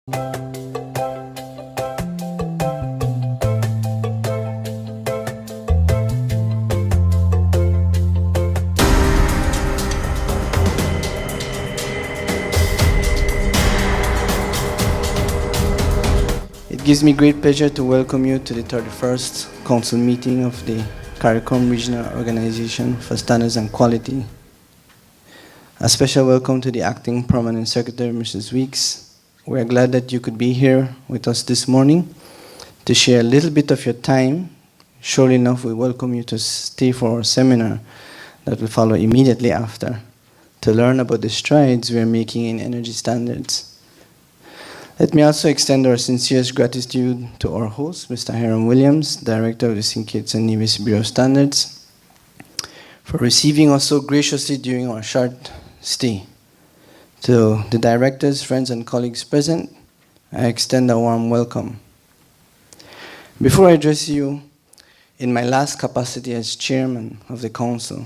It gives me great pleasure to welcome you to the 31st Council meeting of the CARICOM Regional Organization for Standards and Quality. A special welcome to the Acting Permanent Secretary, Mrs. Weeks. We are glad that you could be here with us this morning to share a little bit of your time. Surely enough, we welcome you to stay for our seminar that will follow immediately after to learn about the strides we are making in energy standards. Let me also extend our sincerest gratitude to our host, Mr. Hiram Williams, Director of the St. Kitts and Nevis Bureau of Standards, for receiving us so graciously during our short stay. To the directors, friends, and colleagues present, I extend a warm welcome. Before I address you in my last capacity as chairman of the council,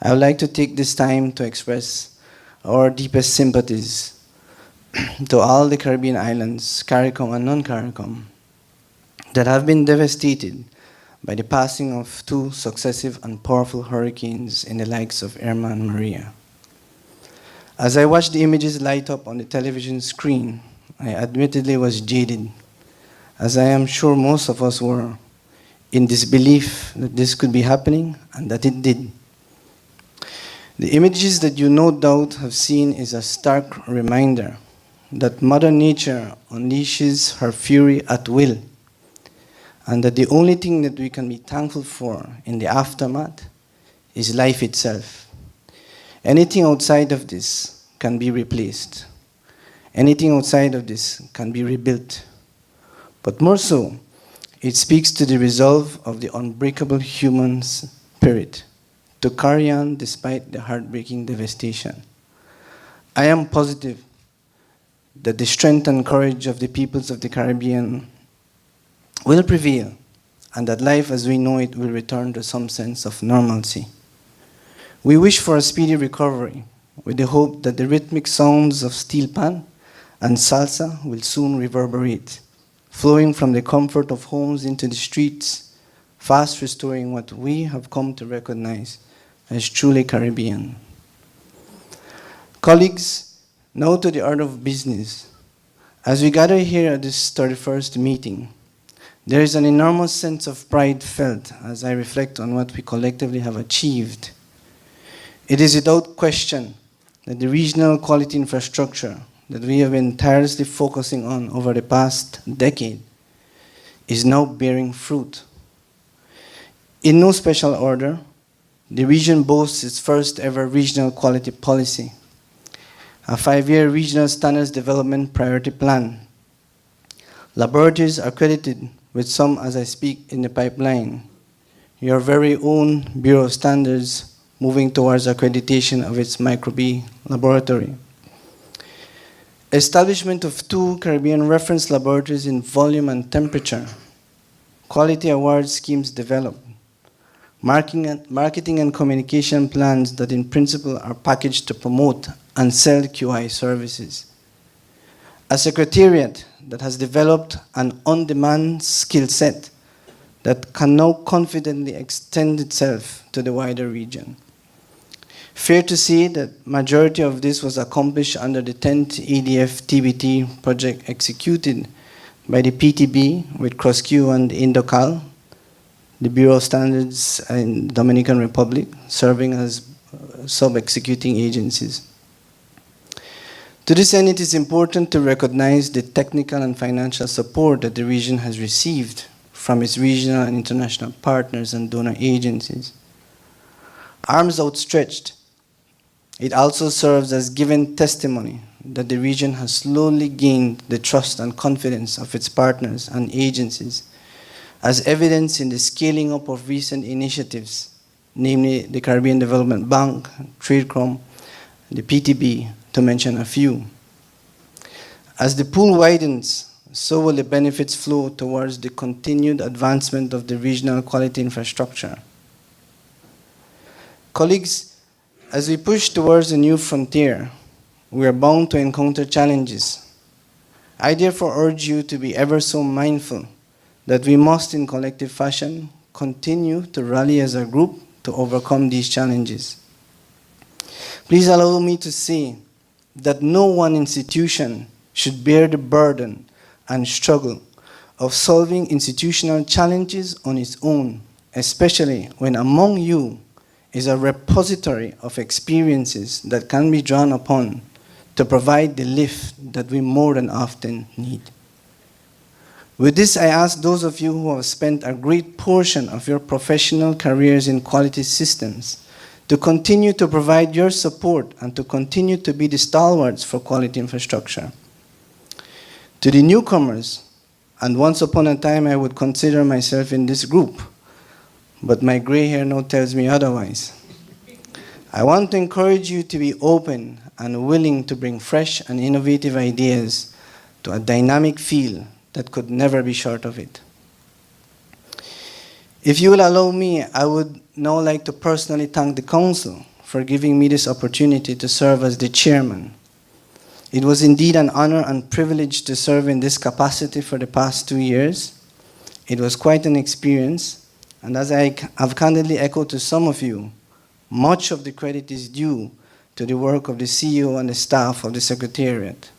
I would like to take this time to express our deepest sympathies to all the Caribbean islands, CARICOM and non-CARICOM, that have been devastated by the passing of two successive and powerful hurricanes in the likes of Irma and Maria. As I watched the images light up on the television screen, I admittedly was jaded, as I am sure most of us were, in disbelief that this could be happening and that it did. The images that you no doubt have seen is a stark reminder that Mother Nature unleashes her fury at will, and that the only thing that we can be thankful for in the aftermath is life itself. Anything outside of this can be replaced. Anything outside of this can be rebuilt. But more so, it speaks to the resolve of the unbreakable human spirit to carry on despite the heartbreaking devastation. I am positive that the strength and courage of the peoples of the Caribbean will prevail, and that life as we know it will return to some sense of normalcy. We wish for a speedy recovery, with the hope that the rhythmic sounds of steel pan and salsa will soon reverberate, flowing from the comfort of homes into the streets, fast restoring what we have come to recognize as truly Caribbean. Colleagues, now to the art of business. As we gather here at this 31st meeting, there is an enormous sense of pride felt as I reflect on what we collectively have achieved. It is without question that the regional quality infrastructure that we have been tirelessly focusing on over the past decade is now bearing fruit. In no special order, the region boasts its first ever regional quality policy, a 5-year regional standards development priority plan. Laboratories are credited with some as I speak in the pipeline. Your very own Bureau of Standards moving towards accreditation of its microbe laboratory. Establishment of 2 Caribbean reference laboratories in volume and temperature. Quality award schemes developed. Marketing and communication plans that in principle are packaged to promote and sell QI services. A secretariat that has developed an on-demand skill set that can now confidently extend itself to the wider region. Fair to say that majority of this was accomplished under the 10th ADF TBT project executed by the PTB with CROSQ and Indocal, the Bureau of Standards in the Dominican Republic, serving as sub-executing agencies. To this end, it is important to recognize the technical and financial support that the region has received from its regional and international partners and donor agencies. Arms outstretched, it also serves as given testimony that the region has slowly gained the trust and confidence of its partners and agencies, as evidenced in the scaling up of recent initiatives, namely the Caribbean Development Bank, TradeCom, the PTB, to mention a few. As the pool widens, so will the benefits flow towards the continued advancement of the regional quality infrastructure. Colleagues, as we push towards a new frontier, we are bound to encounter challenges. I therefore urge you to be ever so mindful that we must, in collective fashion, continue to rally as a group to overcome these challenges. Please allow me to say that no one institution should bear the burden and struggle of solving institutional challenges on its own, especially when among you is a repository of experiences that can be drawn upon to provide the lift that we more than often need. With this, I ask those of you who have spent a great portion of your professional careers in quality systems to continue to provide your support and to continue to be the stalwarts for quality infrastructure. To the newcomers, and once upon a time I would consider myself in this group, but my gray hair now tells me otherwise. I want to encourage you to be open and willing to bring fresh and innovative ideas to a dynamic field that could never be short of it. If you will allow me, I would now like to personally thank the Council for giving me this opportunity to serve as the chairman. It was indeed an honor and privilege to serve in this capacity for the past 2 years. It was quite an experience, and as I have candidly echoed to some of you, much of the credit is due to the work of the CEO and the staff of the Secretariat.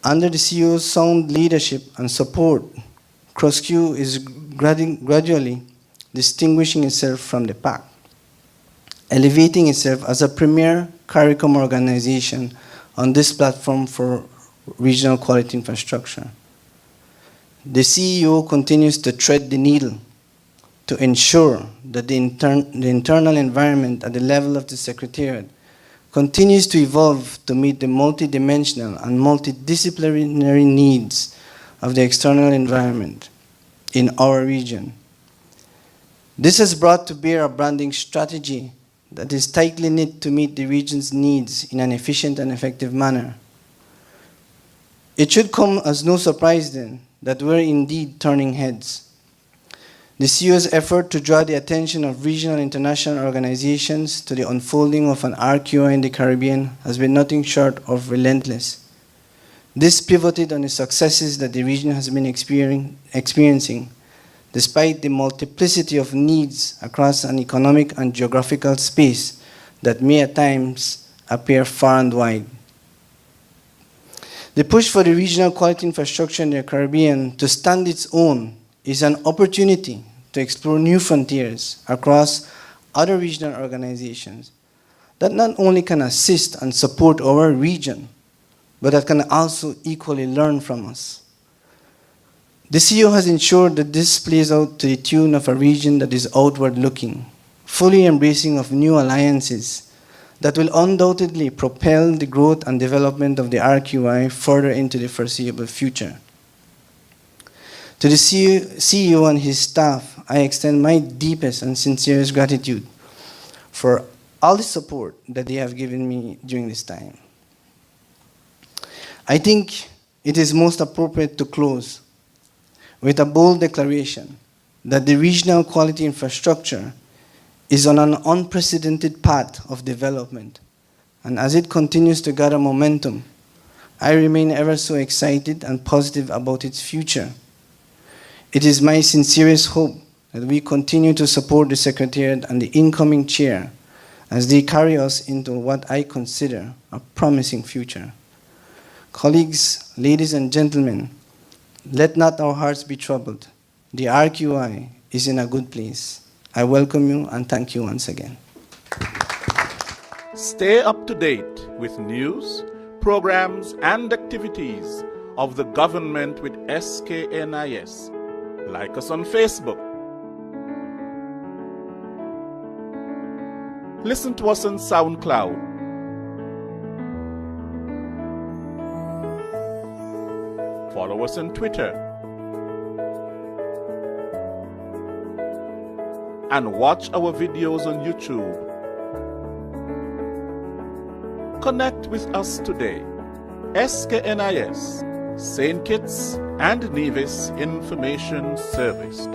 Under the CEO's sound leadership and support, CROSQ is gradually distinguishing itself from the pack, elevating itself as a premier CARICOM organization on this platform for regional quality infrastructure. The CEO continues to thread the needle to ensure that the internal environment at the level of the Secretariat continues to evolve to meet the multidimensional and multidisciplinary needs of the external environment in our region. This has brought to bear a branding strategy that is tightly knit to meet the region's needs in an efficient and effective manner. It should come as no surprise then that we're indeed turning heads. The CEO's effort to draw the attention of regional international organizations to the unfolding of an RQI in the Caribbean has been nothing short of relentless. This pivoted on the successes that the region has been experiencing, despite the multiplicity of needs across an economic and geographical space that may at times appear far and wide. The push for the regional quality infrastructure in the Caribbean to stand its own is an opportunity to explore new frontiers across other regional organizations that not only can assist and support our region, but that can also equally learn from us. The CEO has ensured that this plays out to the tune of a region that is outward-looking, fully embracing of new alliances that will undoubtedly propel the growth and development of the RQI further into the foreseeable future. To the CEO and his staff, I extend my deepest and sincerest gratitude for all the support that they have given me during this time. I think it is most appropriate to close with a bold declaration that the regional quality infrastructure is on an unprecedented path of development, and as it continues to gather momentum, I remain ever so excited and positive about its future. It is my sincerest hope that we continue to support the Secretariat and the incoming chair as they carry us into what I consider a promising future. Colleagues, ladies and gentlemen, let not our hearts be troubled. The RQI is in a good place. I welcome you and thank you once again. Stay up to date with news, programs, and activities of the government with SKNIS. Like us on Facebook. Listen to us on SoundCloud. Follow us on Twitter. And watch our videos on YouTube. Connect with us today. SKNIS, St. Kitts and Nevis Information Service.